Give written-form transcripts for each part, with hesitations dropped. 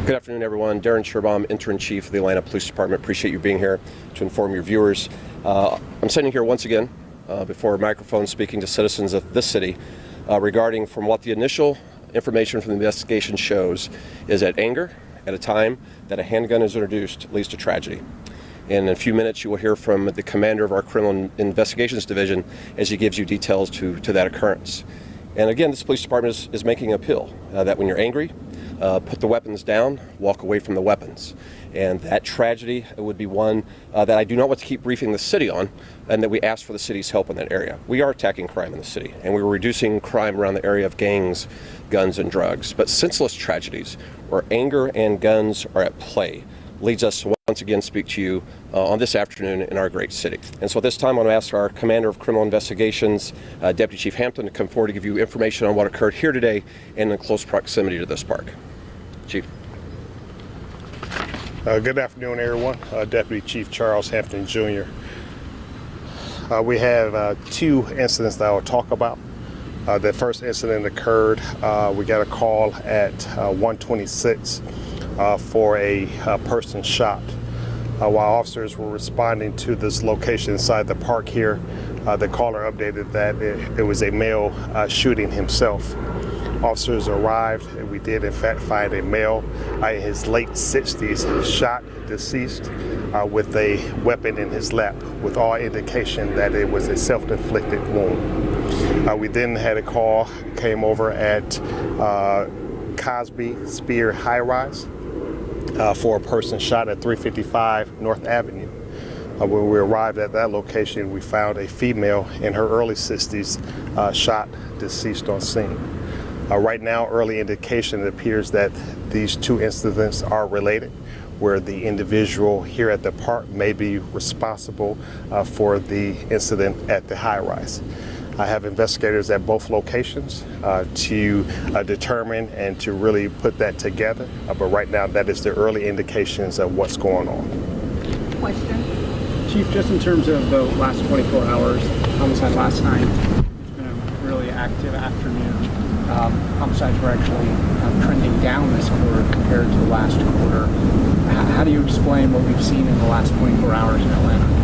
Good afternoon, everyone. Darren Sherbaum, Interim Chief of the Atlanta Police Department. Appreciate you being here to inform your viewers. I'm sitting here once again before a microphone speaking to citizens of this city regarding from what the initial information from the investigation shows is that anger at a time that a handgun is introduced leads to tragedy. In a few minutes, you will hear from the commander of our Criminal Investigations Division as he gives you details to that occurrence. And again, this police department is making an appeal that when you're angry, put the weapons down, walk away from the weapons. And that tragedy would be one that I do not want to keep briefing the city on, and that we ask for the city's help in that area. We are attacking crime in the city, and we're reducing crime around the area of gangs, guns, and drugs. But senseless tragedies where anger and guns are at play leads us to once again speak to you on this afternoon in our great city. And so at this time, I'm going to ask our Commander of Criminal Investigations, Deputy Chief Hampton, to come forward to give you information on what occurred here today and in close proximity to this park. Chief. Good afternoon, everyone. Deputy Chief Charles Hampton, Jr. We have two incidents that I will talk about. The first incident occurred, we got a call at 1:26 for a person shot. While officers were responding to this location inside the park here, the caller updated that it was a male shooting himself. Officers arrived, and we did in fact find a male in his late 60s shot, deceased, with a weapon in his lap, with all indication that it was a self-inflicted wound. We then had a call, came over at Cosby Spear High Rise for a person shot at 355 North Avenue. When we arrived at that location, we found a female in her early 60s shot, deceased on scene. Right now, early indication, it appears that these two incidents are related, where the individual here at the park may be responsible for the incident at the high rise. I have investigators at both locations to determine and to really put that together, but right now that is the early indications of what's going on. Question? Chief, just in terms of the last 24 hours, homicide last night, it's been a really active afternoon. Homicides were actually trending down this quarter compared to the last quarter. How do you explain what we've seen in the last 24 hours in Atlanta?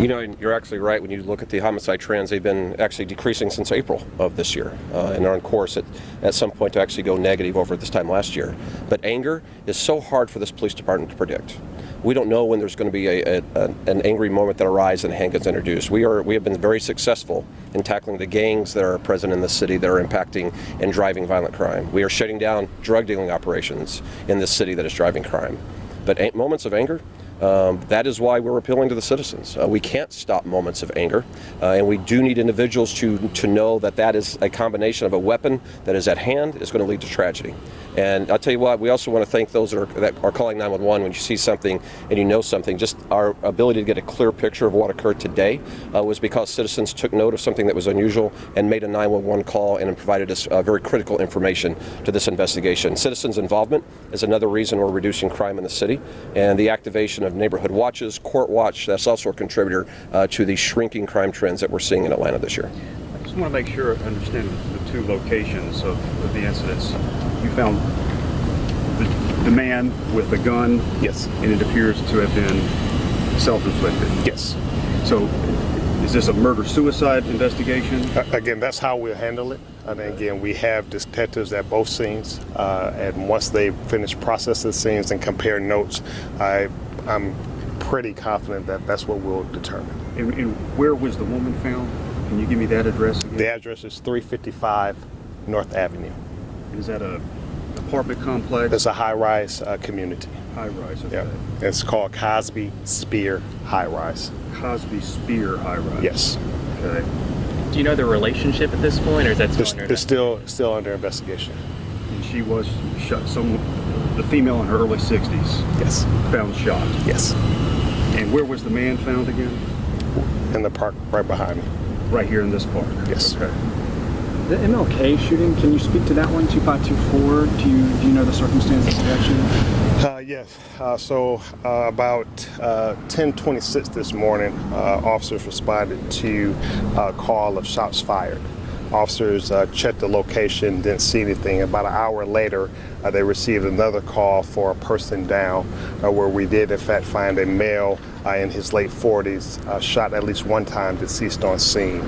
You know, you're actually right. When you look at the homicide trends, they've been actually decreasing since April of this year and are on course at some point to actually go negative over this time last year. But anger is so hard for this police department to predict. We don't know when there's going to be an angry moment that arises and a handgun's introduced. We have been very successful in tackling the gangs that are present in the city that are impacting and driving violent crime. We are shutting down drug dealing operations in this city that is driving crime. But moments of anger, that is why we're appealing to the citizens. We can't stop moments of anger, and we do need individuals to know that that is a combination of a weapon that is at hand is going to lead to tragedy. And I'll tell you what, we also want to thank those that are calling 911 when you see something and you know something. Just our ability to get a clear picture of what occurred today was because citizens took note of something that was unusual and made a 911 call and provided us very critical information to this investigation. Citizens' involvement is another reason we're reducing crime in the city, and the activation of neighborhood watches, court watch, that's also a contributor to the shrinking crime trends that we're seeing in Atlanta this year. I just want to make sure I understand the two locations of the incidents. You found the man with the gun. Yes. And it appears to have been self-inflicted. Yes. So is this a murder-suicide investigation? Again, that's how we'll handle it. And again, we have detectives at both scenes, and once they finish processing scenes and compare notes, I'm pretty confident that that's what we'll determine. And where was the woman found? Can you give me that address again? The address is 355 North Avenue. Is that a apartment complex? It's a high-rise community. High-rise, okay. Yeah. It's called Cosby Spear High Rise. Cosby Spear High-rise. Yes. Okay. Do you know the relationship at this point, or is that still It's still under investigation. And she was shot, the female in her early 60s. Yes. Found shot. Yes. And where was the man found again? In the park right behind me. Right here in this park? Yes. Okay. The MLK shooting, can you speak to that one, 2524? Do you know the circumstances of that shooting? Yes. So about 10:26 this morning, officers responded to a call of shots fired. Officers checked the location, didn't see anything. About an hour later, they received another call for a person down, where we did in fact find a male in his late 40s, shot at least one time, deceased on scene.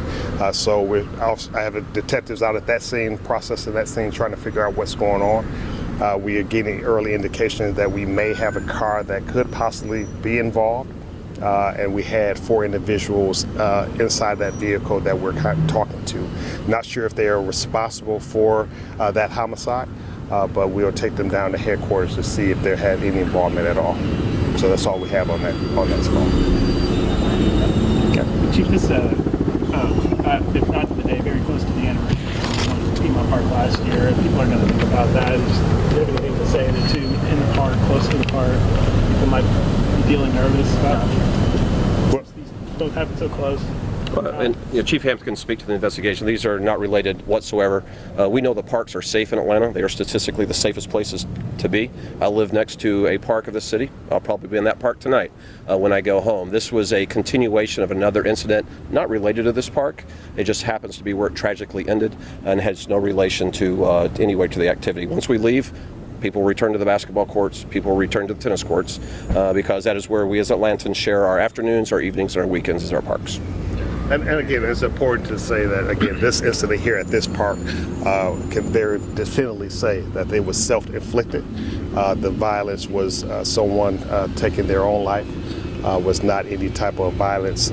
So I have detectives out at that scene, processing that scene, trying to figure out what's going on. We are getting early indications that we may have a car that could possibly be involved. And we had 4 individuals inside that vehicle that we're kind of talking to. Not sure if they are responsible for that homicide, but we'll take them down to headquarters to see if they had any involvement at all. So that's all we have on that call. Chief, this if not today, very close to the anniversary of Piedmont Park last year. People are going to think about that. Do you have anything to say to two in the park, close to the park? People might be feeling nervous about these both happen so close. And Chief Hampton can speak to the investigation. These are not related whatsoever. We know the parks are safe in Atlanta. They are statistically the safest places to be. I live next to a park of the city. I'll probably be in that park tonight when I go home. This was a continuation of another incident not related to this park. It just happens to be where it tragically ended and has no relation to any way to the activity. Once we leave, people return to the basketball courts, people return to the tennis courts, because that is where we as Atlantans share our afternoons, our evenings, and our weekends as our parks. And again, it's important to say that, again, this incident here at this park can very definitively say that it was self-inflicted. The violence was someone taking their own life, was not any type of violence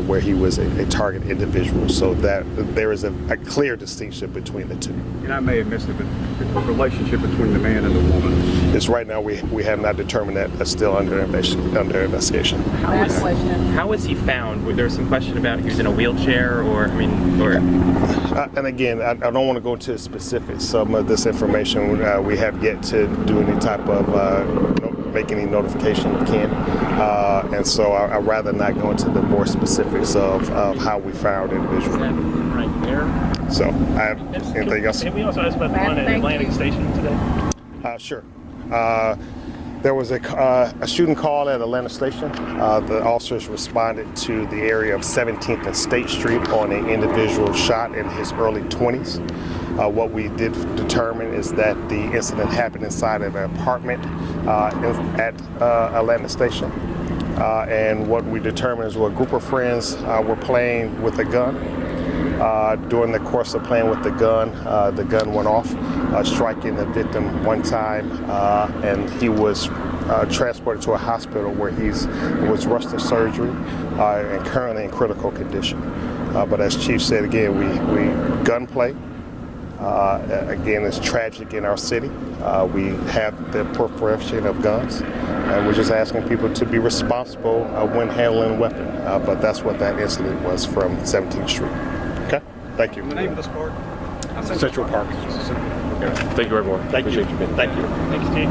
where he was a target individual. So that there is a clear distinction between the two. And I may have missed it, but the relationship between the man and the woman. It's right now we have not determined that. That's still under investigation. How was he found? There was some question about he was in a wheelchair, And again, I don't want to go into specifics. Some of this information we have yet to do any type of make any notification we can. And so I'd rather not go into the more specifics of how we found individuals. Right there. So I have anything else? Can we also ask about the one at Atlantic Station today? Sure. There was a shooting call at Atlanta Station. The officers responded to the area of 17th and State Street on an individual shot in his early 20s. What we did determine is that the incident happened inside of an apartment at Atlanta Station. And what we determined is a group of friends were playing with a gun. During the course of playing with the gun went off, striking the victim one time, and he was transported to a hospital where he was rushed to surgery and currently in critical condition. But as Chief said, again, we gunplay. Again, it's tragic in our city. We have the proliferation of guns, and we're just asking people to be responsible when handling a weapon. But that's what that incident was from 17th Street. Okay, thank you. The name of this park? Central Park. Thank you, everyone. Thank you. Thanks, Chief.